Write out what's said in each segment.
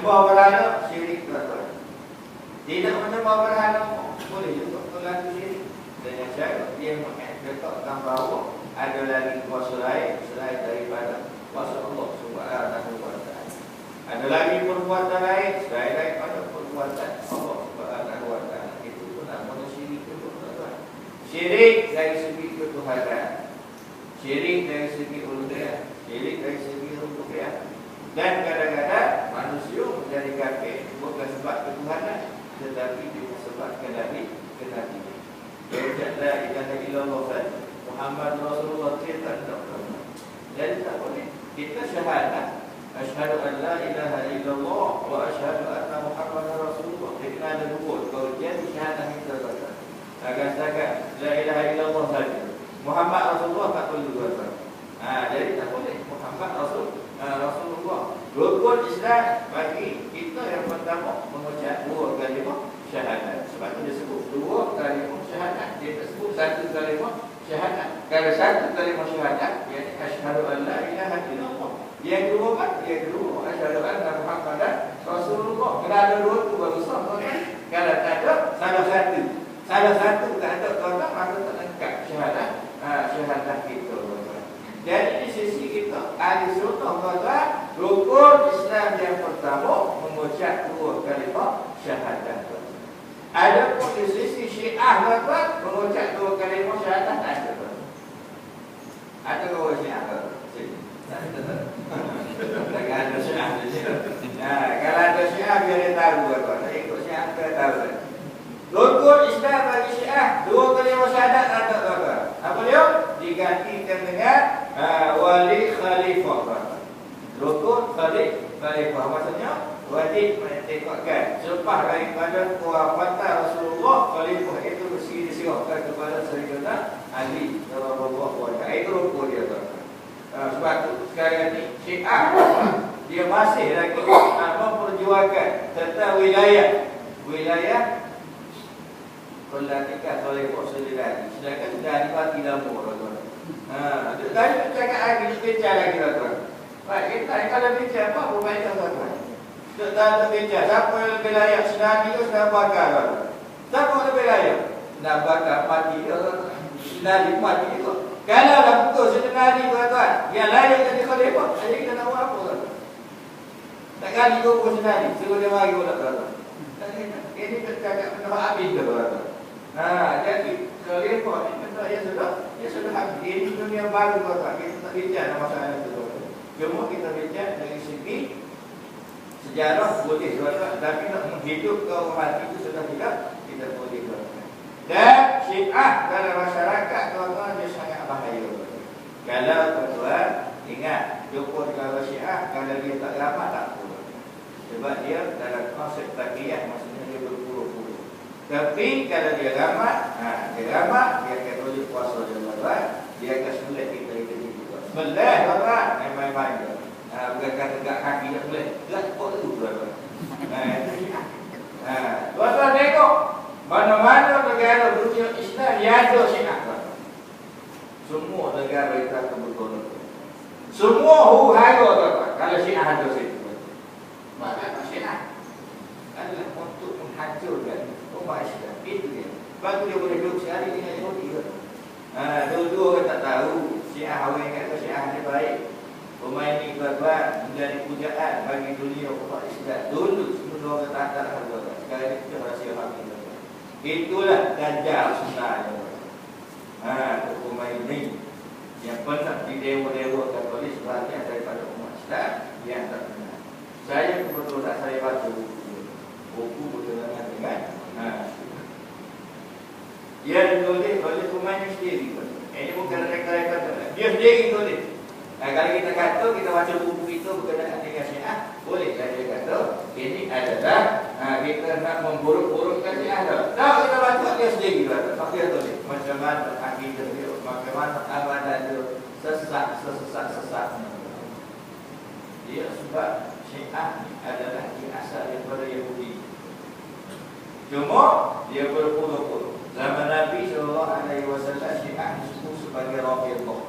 Menyembah berhala syirik tuan-tuan. Tidak menyembah berhala boleh juga berlaku syirik. Dengan cara dia mengatakan bahawa ada lagi kuasa lain selain daripada kuasa Allah Subhanahu wa taala. Ada lagi perbuatan lain selain daripada perbuatan Allah Subhanahu wa taala. Itu pun namanya syirik itu tuan-tuan. Syirik dari segi ketuhanan, syirik dari segi uluhiyah, syirik dari segi rububiyah. Dan kadang-kadang manusia menjadi kafir bukan sebab ketuhanan, tetapi juga sebab dari kenabian. La ilaha illallah Muhammad Rasulullah kita tak tahu. Jadi tak boleh. Kita syahadat asyhadu an la ilaha illallah wa asyhadu anna Muhammadar Rasulullah. Kita ada dua. Kalau jadi syahadat kita kata. Agak-agak la ilaha illallah saja. Muhammad Rasulullah tak perlu kata. Jadi tak boleh. Muhammad Rasulullah. Rukun Islam bagi kita yang pertama mengucap dua kalimah syahadat. Sebab itu dia sebut dua kalimah syahadat. Dia tak sebut satu kalimah syahadat. Kalau satu kalimah syahadat, iaitu asyhadu an la ilaha illallah. Yang kedua kan? Yang kedua asyhadu anna Muhammadan Rasulullah. Kalau ada dua tu baru sah. Kalau tak ada salah satu. Salah satu tak ada tuan-tuan, maka tak lengkap syahadat. Syahadat kita. Jadi di sisi kita ahli sunnah tuan-tuan, rukun Islam yang pertama mengucap dua kalimah syahadat. Ada pun di sisi Syiah tuan-tuan mengucap dua kalimah syahadat ada. Ada orang Syiah tak? Tak ada Syiah di sini. Kalau ada Syiah biar dia tahu tuan-tuan. Ikut Syiah dia tahu. Rukun Islam bagi Syiah dua kalimah syahadat ada tuan-tuan. Apa dia? Digantikan dengan wali khalifah. Rukun khalifah maksudnya wajib menetapkan selepas daripada kewafatan Rasulullah, khalifah itu mesti diserahkan kepada Sayyidina Ali radhiyallahu anhu. Itu rukun dia tuan. Sebab itu sekarang ni Syiah dia masih lagi memperjuangkan tentang wilayah Kullatika khalifah Sayyidina. Sedangkan sudah dibagi lama tuan. Itu tadi cakap lagi, bincang lagi tuan. Baik, kita kalau bincang apa perbaikan tuan. Kita bincang siapa yang lebih layak senari itu sudah bakar tuan. Siapa yang lebih layak? Nak bakar mati senari mati itu. Kalau dah betul senari tuan, yang layak jadi khalifah, jadi kita nak buat apa tuan? Tak kali tu pun senari, suruh dia mari pula tuan. Ini cakap benda habis ke tuan. Jadi khalifah ni benda yang sudah habis. Ini dunia baru tuan. Kita tak bincang masalah itu tuan. Cuma kita bincang dari segi sejarah boleh tuan. Tapi nak menghidupkan orang mati itu sudah tidak boleh tuan. Dan Syiah dalam masyarakat tuan dia sangat bahaya tuan. Kalau tuan ingat dukun kalau Syiah kalau dia tak ramah tak apa. Sebab dia dalam konsep taqiyah maksudnya dia berpuluh-puluh. Tapi kalau dia ramah, dia akan tunjuk kuasa dia tuan. Dia akan sembelih kita itu. Sembelih tuan, main-main je. Bukan kata tegak kaki tak boleh. Tegak cepat tu tuan. Tuan tengok mana-mana negara dunia Islam yang ada Syiah tuan. Semua negara itu akan bergolong. Semua huru-hara tuan. Kalau Syiah ada situ. Maka Syiah adalah untuk menghancurkan umat Islam. Itu dia. Sebab tu dia boleh duduk sehari dengan Yahudi. Dua-dua orang tak tahu Syiah awal kata Syiah ni baik. Pemain ni tuan-tuan menjadi pujaan bagi dunia umat Islam. Dulu sebelum orang tak ada harga. Sekarang ni kita rahsia hati. Itulah ganjar sebenarnya. Pemain ni yang pernah di dewa-dewa Katolik sebenarnya daripada umat Islam yang tak benar. Saya kebetulan saya baca buku berkenaan dengan dia ditulis oleh pemain sendiri. Ini bukan reka-reka dia sendiri tulis. Kalau kita kata kita baca buku itu berkenaan dengan Syiah, boleh dia kata ini adalah kita nak memburuk-burukkan Syiah. Tak kita baca dia sendiri tak dia tulis macam mana akidah dia, macam mana amalan dia, sesat. Dia sebab Syiah adalah asal daripada Yahudi. Cuma dia berpuluh-puluh. Zaman Nabi SAW Syiah disebut sebagai Rafidhah.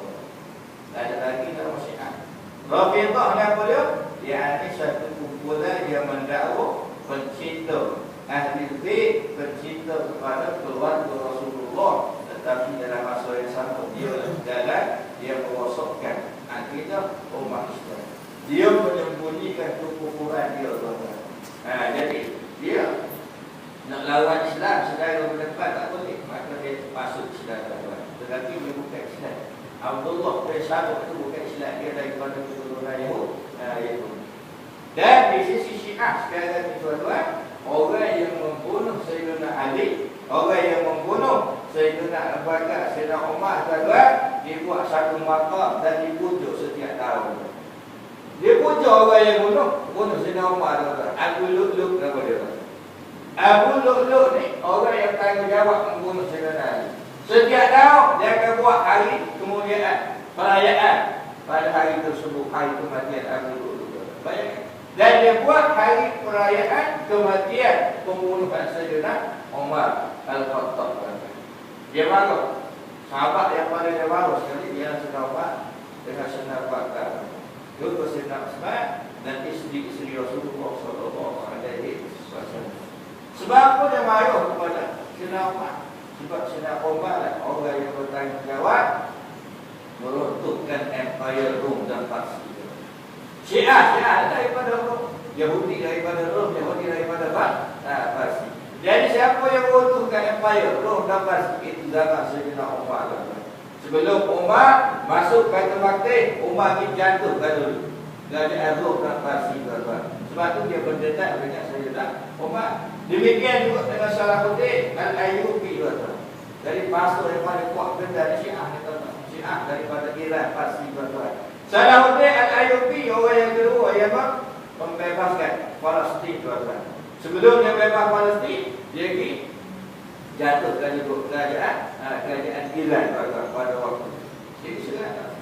Tak ada lagi nama Syiah. Rafidhah ni apa dia? Dia ada satu kumpulan yang mendakwa pencinta ahli bait, pencinta kepada keluarga Rasulullah, tetapi dalam masa yang sama dia dalam dia merosakkan akidah umat Islam. Dia menyembunyikan kekufuran dia, tuan-tuan. Jadi dia nak lawan Islam sedaya berdepan tak boleh, maka dia masuk Islam, tuan-tuan. Tetapi dia bukan Islam. Abdullah bin Sabah itu bukan Islam, dia daripada keturunan Yahudi. Dan di sisi Syiah sekarang ni, tuan-tuan, orang yang membunuh Sayyidina Ali, orang yang membunuh Sayyidina Abu Bakar, Sayyidina Umar, tuan-tuan, dia buat satu makam dan dipujuk setiap tahun. Dia pujuk orang yang bunuh Sayyidina Umar, tuan-tuan. Abu Lu'lu' nama dia. Abu Lu'lu' ni orang yang tanggungjawab membunuh Sayyidina Ali. Setiap tahun dia akan buat hari kemuliaan, perayaan pada hari tersebut, hari kematian Abu Lu'lu'. Bayangkan. Dan dia buat hari perayaan kematian pembunuhan Sayyidina Umar Al-Khattab. Dia marah. Sahabat yang pada dia marah sekali, dia Sayyidina Umar dengan Sayyidina Bakar. Juga Sayyidina Utsman dan isteri Rasulullah sallallahu alaihi wasallam. Sebab apa dia marah kepada Sayyidina Umar? Sebab Sayyidina Umar lah orang yang bertanggungjawab meruntuhkan empire Rom dan Parsi. Syiah daripada Rom, Yahudi daripada Rom, Yahudi daripada Parsi. Jadi siapa yang meruntuhkan empire Rom dan Parsi? Itu zaman Sayyidina Umar. Sebelum Umar masuk Baitul Maqdis, Umar ni jatuhkan dulu kerajaan Rom dan Parsi, tuan-tuan. Sebab tu dia berdetak dengan Sayyidina Umar. Demikian juga dengan Salahuddin Al-Ayyubi, tuan-tuan. Dari pasal yang paling kuat dari Syiah, tuan-tuan. Syiah daripada Iran, Parsi, tuan-tuan. Salahuddin Al-Ayyubi orang yang kedua yang membebaskan Palestin, tuan-tuan. Sebelum dia bebas Palestin, dia pergi jatuhkan juga kerajaan Iran, tuan-tuan, pada waktu. Jadi sekarang